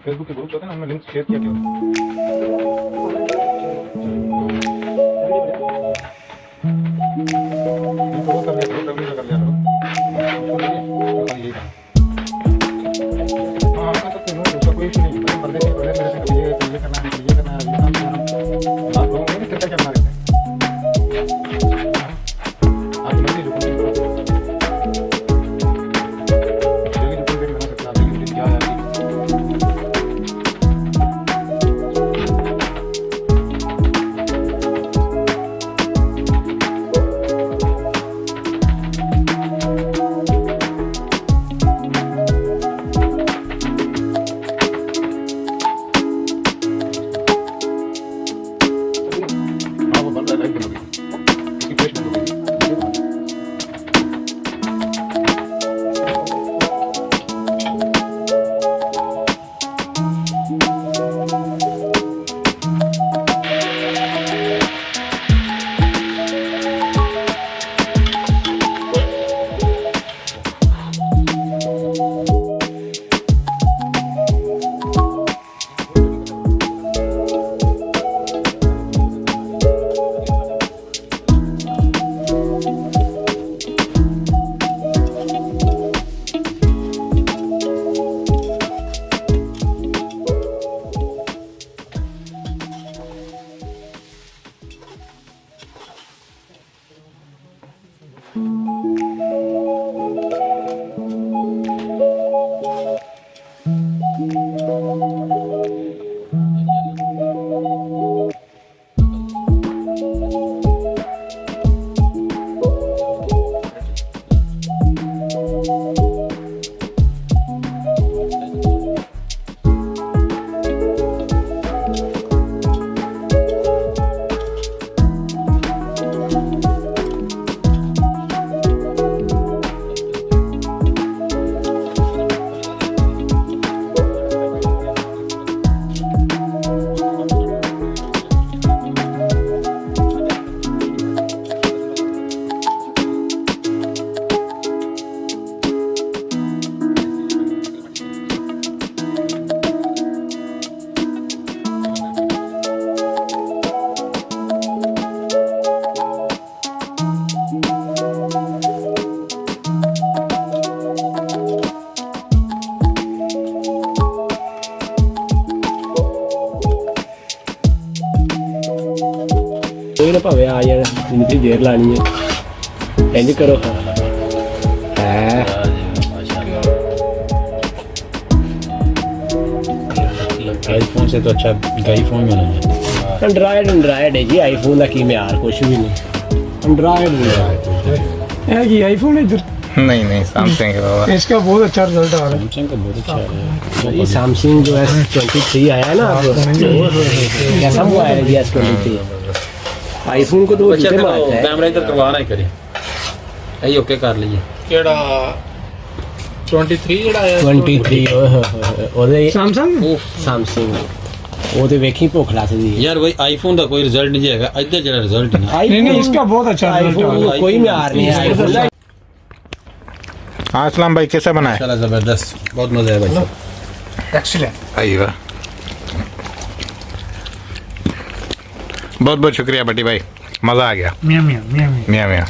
Facebook के group होते हैं ना, उनमें लिंक शेयर किया गया। ना भावे आ जाए जितनी देर लानी है इंज करो है आईफोन से तो अच्छा आईफोन में नहीं एंड्राइड है जी। आईफोन का की म्यार कुछ भी नहीं। एंड्राइड है जी आईफोन इधर नहीं सैमसंग है बाबा। इसका बहुत अच्छा रिजल्ट आ रहा है। सैमसंग का बहुत अच्छा है। ये सैमसंग जो S23 आया है ना कैसा मोबाइल है जी S23। आईफोन को तो वो जितने मारता है। कैमरा इधर करवाना ही करिए यही ओके कर लीजिए। केड़ा 23 ਜਿਹੜਾ ਆਇਆ 23 ਉਹਦੇ सैमसंग वो तो वेखी भुख लगदी है यार भाई आईफोन का कोई रिजल्ट नहीं है इधर जरा रिजल्ट नहीं इसका बहुत अच्छा रिजल्ट है। कोई म्यार नहीं है आईफोन। हाँ असलम भाई कैसा बना है? चला जबरदस्त बहुत मजा है भाई एक्सीलेंट। आई वाह बहुत बहुत शुक्रिया बटी भाई मज़ा आ गया। मियां मियां मियां मियां मियाँ मियाँ।